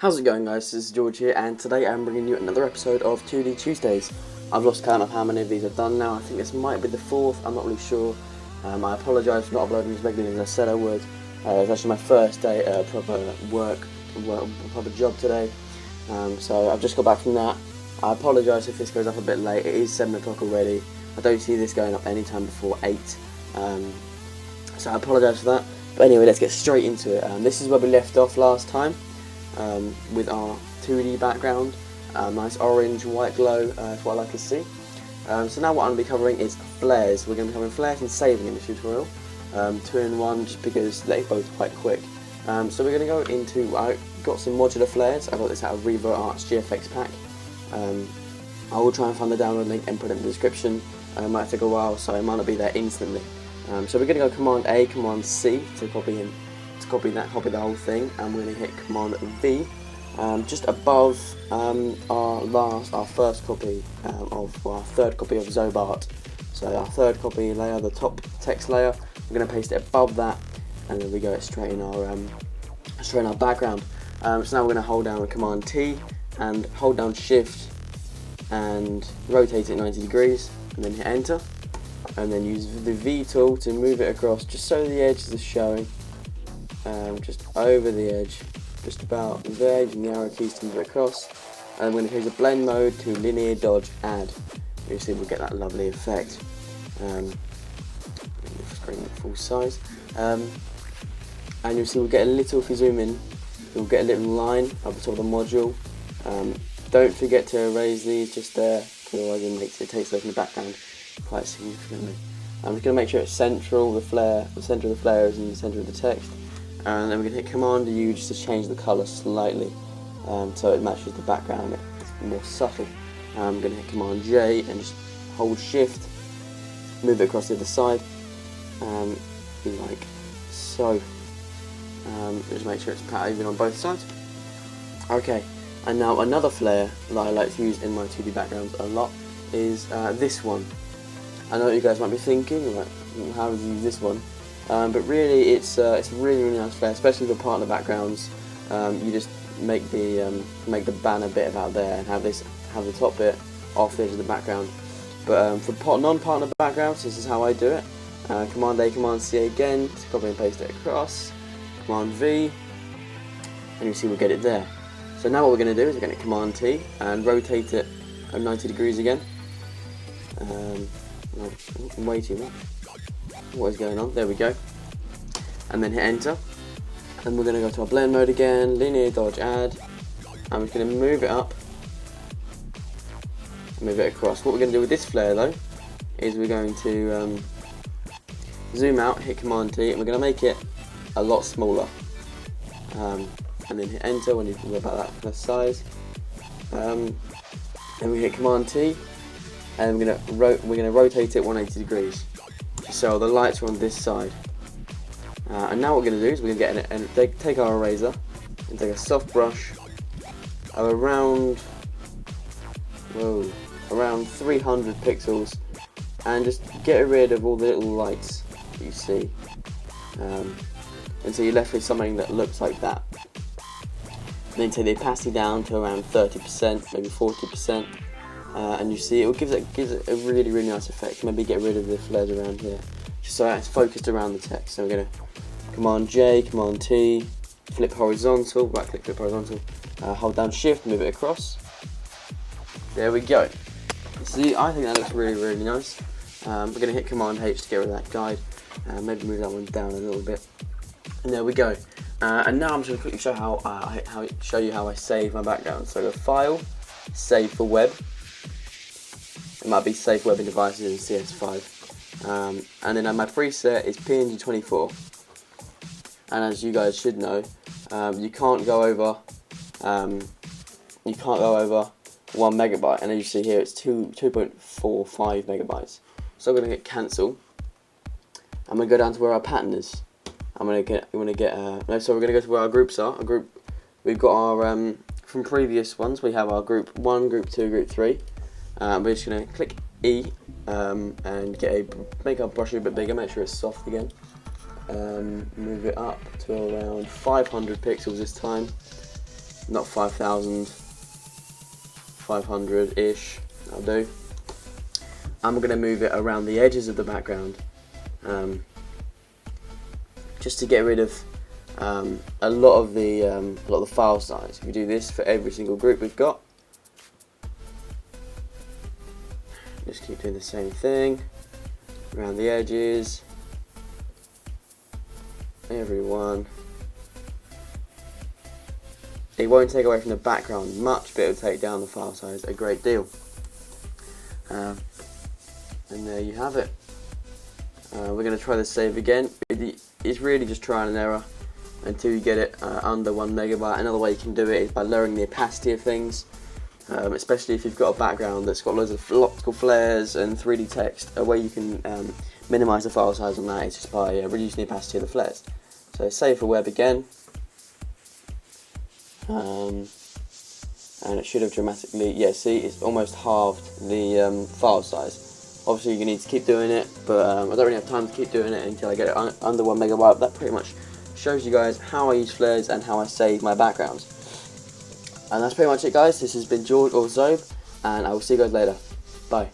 How's it going, guys? This is George here, and today I'm bringing you another episode of 2D Tuesdays. I've lost count of how many of these I've done now. I think this might be the fourth, I'm not really sure. I apologise for not uploading as regularly as I said I would. It's actually my first day at proper proper job today. So I've just got back from that. I apologise if this goes up a bit late. It is 7 o'clock already. I don't see this going up anytime before 8. So I apologise for that. But anyway, let's get straight into it. This is where we left off last time. With our 2D background, nice orange, white glow, is what I like to see. So now what I'm going to be covering is flares. We're going to be covering flares and saving in this tutorial, 2 in 1, just because they're both quite quick. So we're going to go into, I got some modular flares. I got this out of ReptileArt's GFX pack. I will try and find the download link and put it in the description. It might take a while, so it might not be there instantly. So we're going to go Command A, Command C to copy in. Copy the whole thing, and we're going to hit Command V just above our first copy of our third copy of Xobe art. So our third copy layer, the top text layer, we're going to paste it above that, and then we go straight in our background. So now we're going to hold down Command T and hold down Shift and rotate it 90 degrees, and then hit Enter, and then use the V tool to move it across just so the edges are showing. Just over the edge, just about there, using the arrow keys to move it across. And we're going to change the blend mode to linear dodge add. You see, we'll get that lovely effect. Screen full size, and you'll see we'll get a little, if you zoom in, you'll get a little line up the top of the module. Don't forget to erase these just there, otherwise it takes away from the background quite significantly. I'm just going to make sure it's central. The center of the flare is in the center of the text. And then we're going to hit Command U just to change the colour slightly, so it matches the background. It's more subtle. I'm going to hit Command J and just hold Shift, move it across the other side, like so. Just make sure it's pat even on both sides. Okay, and now another flare that I like to use in my 2D backgrounds a lot is this one. I know what you guys might be thinking, like, how do you use this one? But really, it's a really nice flare, especially for partner backgrounds. You just make the banner bit about there and have the top bit off the edge of the background. But for non-partner backgrounds, this is how I do it. Command A, Command C again to copy and paste it across. Command V, and you see we'll get it there. So now what we're going to do is we're going to Command T and rotate it at 90 degrees again. Way too much. What is going on? There we go. And then hit Enter. And we're going to go to our blend mode again, linear dodge add. And we're going to move it up, move it across. What we're going to do with this flare though is we're going to zoom out, hit Command T, and we're going to make it a lot smaller. And then hit Enter when you've got about that size. And we hit Command T, and we're going to rotate it 180 degrees. So the lights are on this side. And now what we're going to do is we're going to take our eraser and take a soft brush of around 300 pixels and just get rid of all the little lights that you see. And so you're left with something that looks like that. And then take the opacity down to around 30%, maybe 40%. And you see it gives it a really nice effect. Maybe get rid of the flares around here, just so it's focused around the text. So we're going to Command J, Command T, flip horizontal, right click, flip horizontal, hold down Shift, move it across. There we go. See, I think that looks really nice. We're going to hit Command H to get rid of that guide, maybe move that one down a little bit. And there we go. And now I'm just going to quickly show you how I save my background. So go File, Save for Web. It might be Safe Web in Devices in CS5, and then my preset is PNG24. And as you guys should know, you can't go over 1 megabyte. And as you see here, it's 2.45 megabytes. So I'm going to hit Cancel. I'm going to go down to where our pattern is. We're going to go to where our groups are. We've got our from previous ones. We have our group 1, group 2, group 3. We're just going to click E and make our brush a bit bigger, make sure it's soft again. Move it up to around 500 pixels this time. not 5,000, 500-ish, that'll do. And we're going to move it around the edges of the background, just to get rid of a lot of the file size. If we do this for every single group we've got, just keep doing the same thing around the edges, everyone. It won't take away from the background much, but it'll take down the file size a great deal. And there you have it. We're going to try the save again. It's really just trial and error until you get it under 1 megabyte. Another way you can do it is by lowering the opacity of things, especially if you've got a background that's got loads of optical flares and 3D text. A way you can minimise the file size on that is just by reducing the opacity of the flares. So save for web again. And it should have dramatically, yeah, see, it's almost halved the file size. Obviously you need to keep doing it, but I don't really have time to keep doing it until I get it under 1 megabyte. That pretty much shows you guys how I use flares and how I save my backgrounds. And that's pretty much it, guys. This has been George or Xobe, and I will see you guys later. Bye.